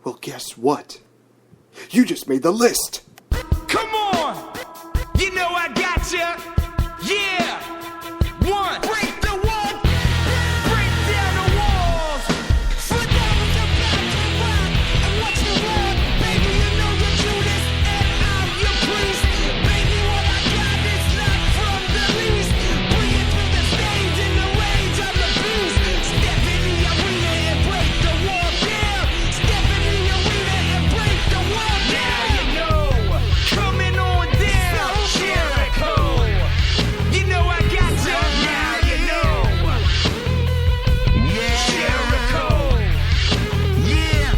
Well, guess what? You just made the list! Come on! You know I got ya! Yeah! One! Break the wall! Break down the walls! Foot down with the back to rock and watch the walk! Baby, you know you're Judas and I'm your priest! Baby, what I got is not from the least! Bring it through the stage in the rage of the beast! Step in the arena and break the wall down! Step in the arena and break the wall down! Now you know! Coming on down! Jericho! You know I got ya! Now you know! Yeah! Jericho! Yeah!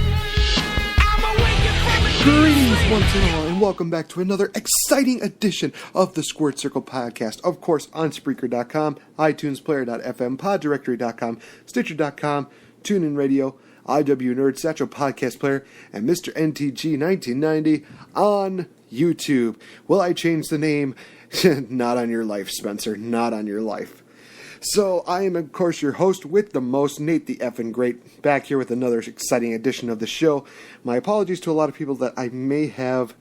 I'm awakened from a Greetings once and all, and welcome back to another exciting edition of the Squirt Circle Podcast. Of course, on Spreaker.com, iTunes, Player.fm, PodDirectory.com, Stitcher.com, TuneIn Radio, IW Nerd, Satchel Podcast Player, and Mr. NTG 1990 on YouTube. Well, I changed the name. Not on your life, Spencer. Not on your life. So, I am, of course, your host with the most, Nate the Effin' Great, back here with another exciting edition of the show. My apologies to a lot of people that I may have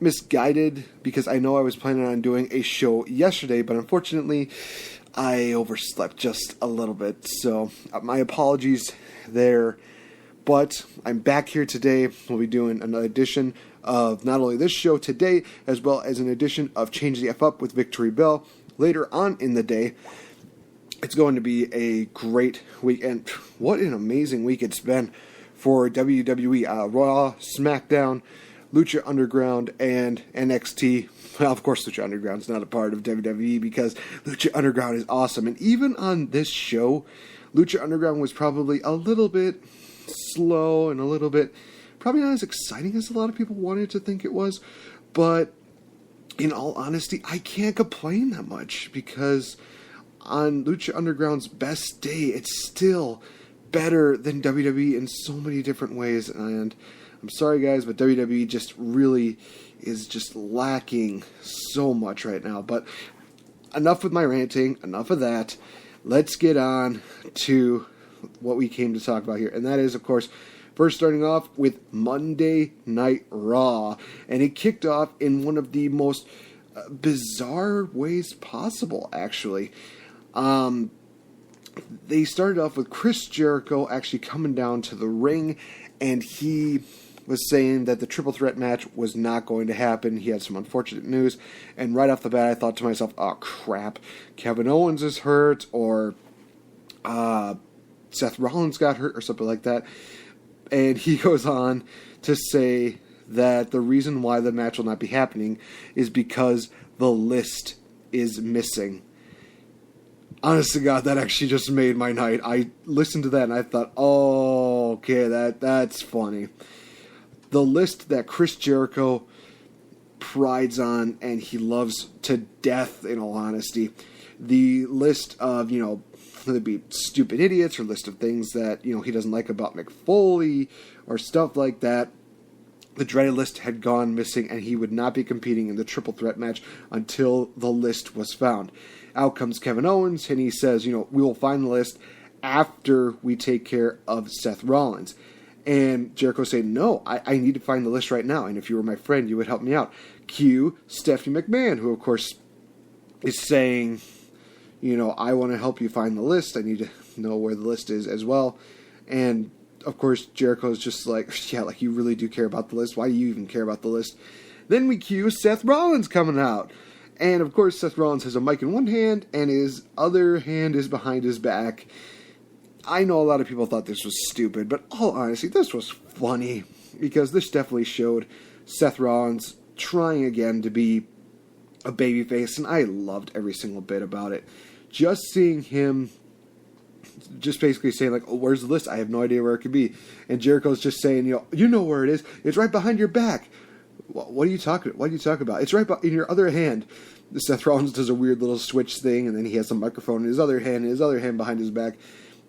misguided, because I know I was planning on doing a show yesterday, but unfortunately, I overslept just a little bit. So, my apologies there. But I'm back here today. We'll be doing another edition of not only this show today, as well as an edition of Change the F Up with Victory Bell later on in the day. It's going to be a great week, and what an amazing week it's been for WWE. Raw, SmackDown, Lucha Underground, and NXT. Well, of course, Lucha Underground's not a part of WWE because Lucha Underground is awesome. And even on this show, Lucha Underground was probably a little bit slow and a little bit probably not as exciting as a lot of people wanted to think it was. But in all honesty, I can't complain that much because on Lucha Underground's best day, it's still better than WWE in so many different ways. And I'm sorry, guys, but WWE just really is just lacking so much right now. But enough with my ranting, enough of that. Let's get on to what we came to talk about here. And that is, of course, first starting off with Monday Night Raw. And it kicked off in one of the most bizarre ways possible, actually. They started off with Chris Jericho actually coming down to the ring, and he was saying that the triple threat match was not going to happen. He had some unfortunate news, and right off the bat I thought to myself, oh crap, Kevin Owens is hurt, or Seth Rollins got hurt, or something like that. And he goes on to say that the reason why the match will not be happening is because the list is missing. Honest to God, that actually just made my night. I listened to that and I thought, oh, okay, that's funny. The list that Chris Jericho prides on and he loves to death, in all honesty. The list of, whether it be stupid idiots or list of things that, he doesn't like about Mick Foley or stuff like that. The dreaded list had gone missing and he would not be competing in the triple threat match until the list was found. Out comes Kevin Owens and he says, we will find the list after we take care of Seth Rollins. And Jericho said, no, I need to find the list right now. And if you were my friend, you would help me out. Cue Stephanie McMahon, who of course is saying, I want to help you find the list. I need to know where the list is as well. And of course, Jericho's just like, yeah, like you really do care about the list. Why do you even care about the list? Then we cue Seth Rollins coming out. And of course, Seth Rollins has a mic in one hand and his other hand is behind his back. I know a lot of people thought this was stupid, but all honesty, this was funny because this definitely showed Seth Rollins trying again to be a babyface, and I loved every single bit about it. Just seeing him just basically saying, like, oh, where's the list? I have no idea where it could be. And Jericho's just saying, you know where it is. It's right behind your back. What are you talking about? It's right in your other hand. Seth Rollins does a weird little switch thing, and then he has a microphone in his other hand, and his other hand behind his back.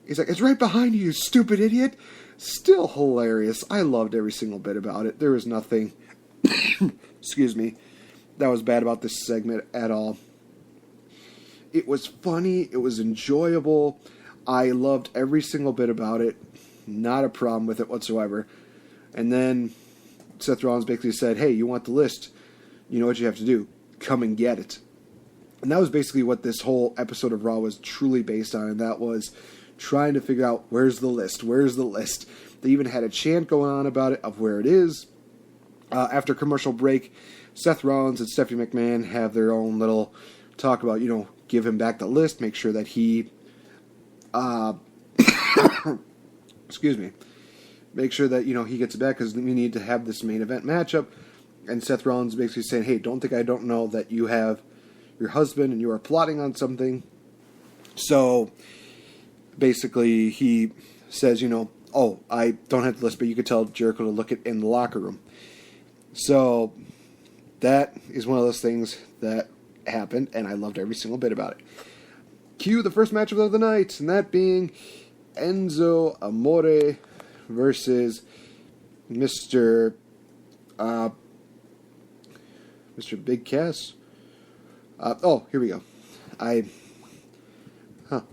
He's like, it's right behind you, you stupid idiot. Still hilarious. I loved every single bit about it. There was nothing, excuse me, that was bad about this segment at all. It was funny. It was enjoyable. I loved every single bit about it. Not a problem with it whatsoever. And then Seth Rollins basically said, hey, you want the list? You know what you have to do. Come and get it. And that was basically what this whole episode of Raw was truly based on, and that was trying to figure out, where's the list? Where's the list? They even had a chant going on about it, of where it is. After commercial break, Seth Rollins and Stephanie McMahon have their own little talk about, give him back the list, make sure that he, excuse me, make sure that, he gets it back, because we need to have this main event matchup. And Seth Rollins basically saying, hey, don't think I don't know that you have your husband and you are plotting on something. So basically he says, oh, I don't have the list, but you could tell Jericho to look it in the locker room. So that is one of those things that happened, and I loved every single bit about it. Cue the first matchup of the night, and that being Enzo Amore versus Mr. Big Cass. Here we go. I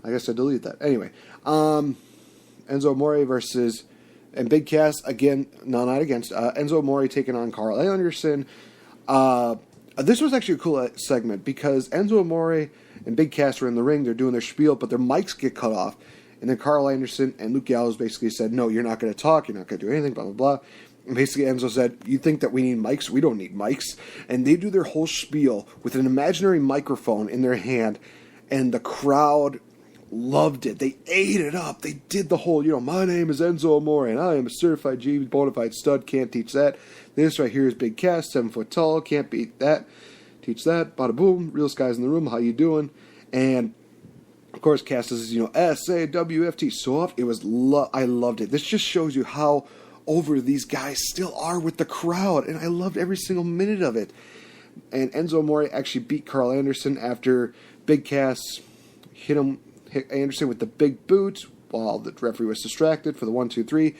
guess I deleted that. Anyway, Enzo Amore versus and Big Cass again. No, not against Enzo Amore taking on Carl Anderson. This was actually a cool segment because Enzo Amore and Big Cass are in the ring. They're doing their spiel, but their mics get cut off. And then Carl Anderson and Luke Gallows basically said, no, you're not going to talk. You're not going to do anything, blah, blah, blah. And basically Enzo said, you think that we need mics? We don't need mics. And they do their whole spiel with an imaginary microphone in their hand. And the crowd loved it. They ate it up. They did the whole, my name is Enzo Amore, and I am a certified G bona fide stud. Can't teach that. This right here is Big Cass, 7 foot tall. Can't beat that. Teach that. Bada boom. Realest guys in the room. How you doing? And of course, Cass says, SAWFT. Soft. It was, I loved it. This just shows you how over these guys still are with the crowd, and I loved every single minute of it. And Enzo Amore actually beat Carl Anderson after Big Cass hit Anderson with the big boot while the referee was distracted for the 1, 2, 3.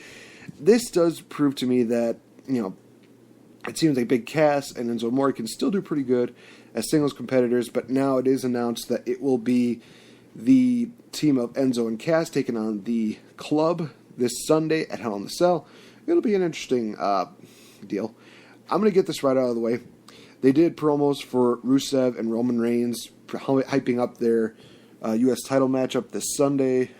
This does prove to me that, it seems like Big Cass and Enzo Amore can still do pretty good as singles competitors, but now it is announced that it will be the team of Enzo and Cass taking on the Club this Sunday at Hell in the Cell. It'll be an interesting deal. I'm going to get this right out of the way. They did promos for Rusev and Roman Reigns, hyping up their U.S. title matchup this Sunday.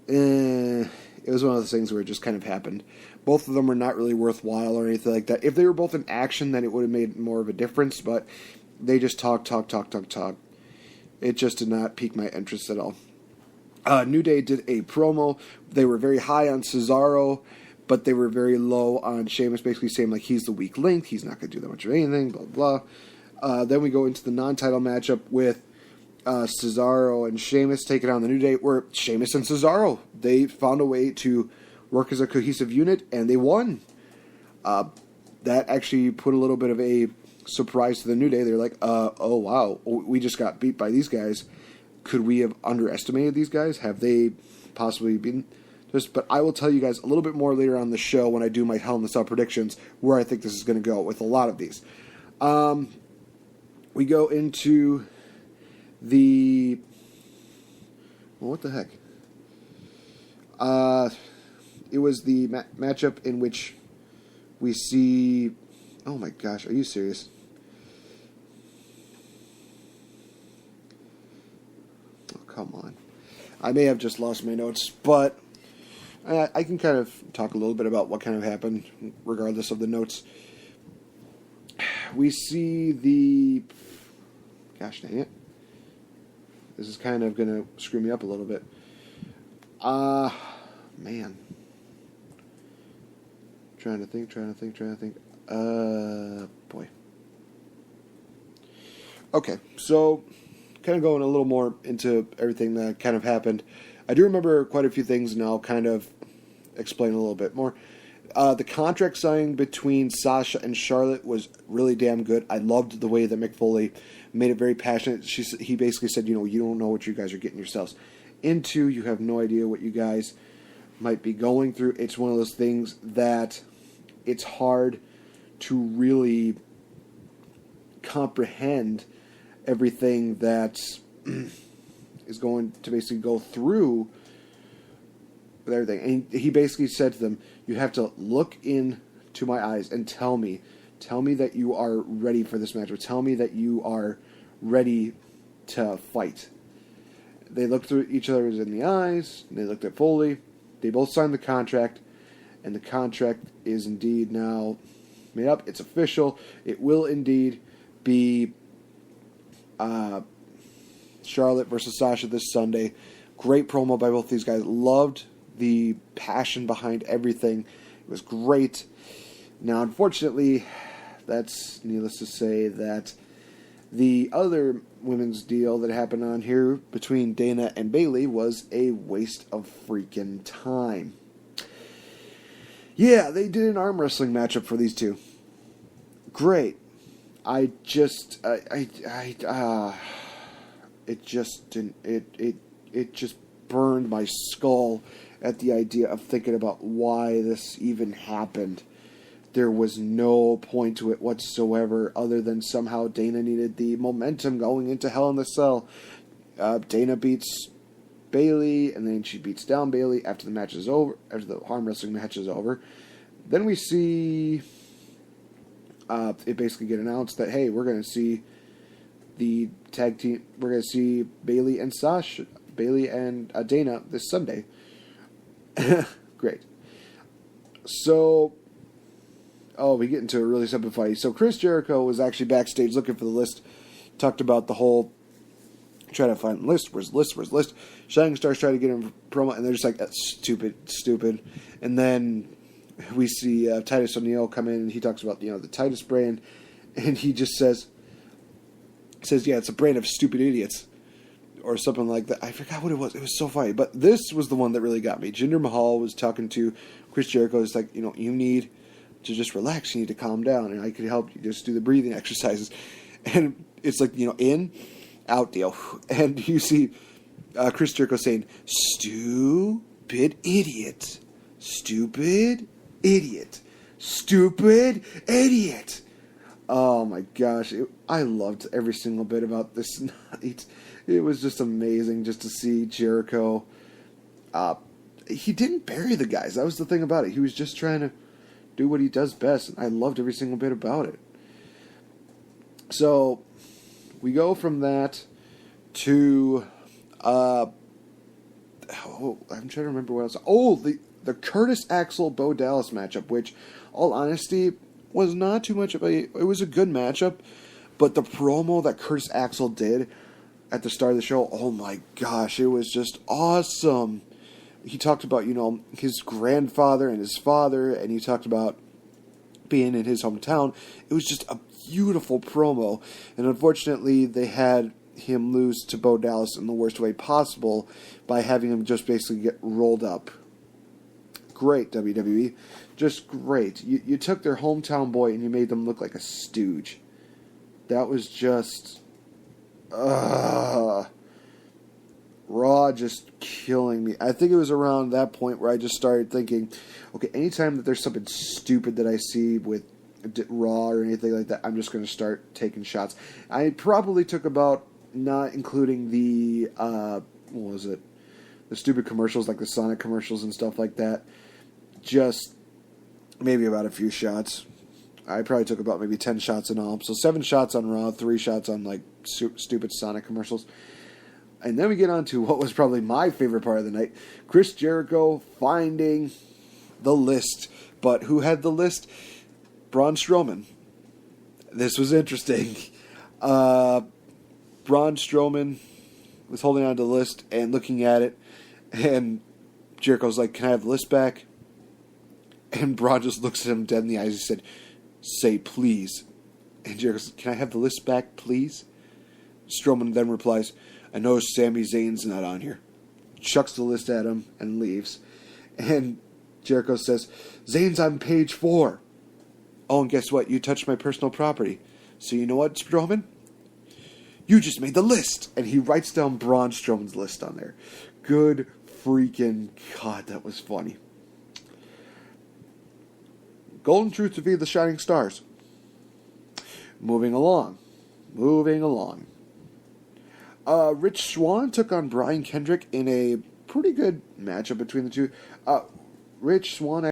It was one of those things where it just kind of happened. Both of them were not really worthwhile or anything like that. If they were both in action, then it would have made more of a difference, but they just talk. It just did not pique my interest at all. New Day did a promo. They were very high on Cesaro, but they were very low on Sheamus, basically saying like he's the weak link, he's not going to do that much of anything, blah, blah. Then we go into the non-title matchup with Cesaro and Sheamus taking on the New Day, where Sheamus and Cesaro, they found a way to work as a cohesive unit, and they won. That actually put a little bit of a surprise to the New Day. They're like, oh wow, we just got beat by these guys. Could we have underestimated these guys? Have they possibly been just? But I will tell you guys a little bit more later on the show when I do my Hell in the Cell predictions where I think this is going to go with a lot of these. We go into the what the heck? It was the matchup in which we see. Oh my gosh, are you serious? Come on. I may have just lost my notes, but I can kind of talk a little bit about what kind of happened, regardless of the notes. We see the... Gosh dang it. This is kind of going to screw me up a little bit. Man. Trying to think. Boy. Okay, so... kind of going a little more into everything that kind of happened. I do remember quite a few things, and I'll kind of explain a little bit more. The contract signing between Sasha and Charlotte was really damn good. I loved the way that Mick Foley made it very passionate. He basically said, you don't know what you guys are getting yourselves into. You have no idea what you guys might be going through. It's one of those things that it's hard to really comprehend everything that is going to basically go through with everything. And he basically said to them, you have to look in to my eyes and tell me that you are ready for this match, or tell me that you are ready to fight. They looked through each other in the eyes, they looked at Foley, they both signed the contract, and the contract is indeed now made up. It's official. It will indeed be Charlotte versus Sasha this Sunday. Great promo by both these guys. Loved the passion behind everything. It was great. Now, unfortunately, that's needless to say that the other women's deal that happened on here between Dana and Bayley was a waste of freaking time. Yeah, they did an arm wrestling matchup for these two. Great. It just didn't. It just burned my skull at the idea of thinking about why this even happened. There was no point to it whatsoever, other than somehow Dana needed the momentum going into Hell in the Cell. Dana beats Bayley, and then she beats down Bayley after the match is over, after the arm wrestling match is over. Then we see it basically get announced that, hey, we're going to see the tag team, we're going to see Bayley and Dana this Sunday. Great. So, we get into a really simple fight. So Chris Jericho was actually backstage looking for the list, talked about the whole, trying to find the list, where's the list? Shining Stars try to get him promo, and they're just like, that's stupid. And then we see Titus O'Neil come in, and he talks about, the Titus brand, and he just says, yeah, it's a brand of stupid idiots, or something like that. I forgot what it was. It was so funny. But this was the one that really got me. Jinder Mahal was talking to Chris Jericho. It's like, you need to just relax. You need to calm down, and I could help you. Just do the breathing exercises. And it's like, in, out deal. And you see Chris Jericho saying, stupid idiot. Stupid idiot. Stupid idiot. Oh my gosh. I loved every single bit about this night. It was just amazing just to see Jericho. He didn't bury the guys. That was the thing about it. He was just trying to do what he does best. And I loved every single bit about it. So we go from that to I'm trying to remember what else. The Curtis Axel Bo Dallas matchup, which, all honesty, was not too much of it was a good matchup, but the promo that Curtis Axel did at the start of the show, oh my gosh, it was just awesome. He talked about, his grandfather and his father, and he talked about being in his hometown. It was just a beautiful promo, and unfortunately they had him lose to Bo Dallas in the worst way possible by having him just basically get rolled up. Great, WWE. Just great. You took their hometown boy and you made them look like a stooge. That was just... Raw just killing me. I think it was around that point where I just started thinking, okay, anytime that there's something stupid that I see with Raw or anything like that, I'm just going to start taking shots. I probably took about, not including the, the stupid commercials, like the Sonic commercials and stuff like that, just maybe about a few shots. I probably took about maybe 10 shots in all. So 7 shots on Raw, 3 shots on like stupid Sonic commercials. And then we get on to what was probably my favorite part of the night. Chris Jericho finding the list. But who had the list? Braun Strowman. This was interesting. Braun Strowman was holding on to the list and looking at it. And Jericho's like, can I have the list back? And Braun just looks at him dead in the eyes. He said, say please. And Jericho said, can I have the list back, please? Strowman then replies, I know Sami Zayn's not on here. Chucks the list at him and leaves. And Jericho says, Zayn's on page 4. Oh, and guess what? You touched my personal property. So you know what, Strowman? You just made the list. And he writes down Braun Strowman's list on there. Good freaking God, that was funny. Golden Truth to be the Shining Stars. Moving along. Rich Swann took on Brian Kendrick in a pretty good matchup between the two. Rich Swann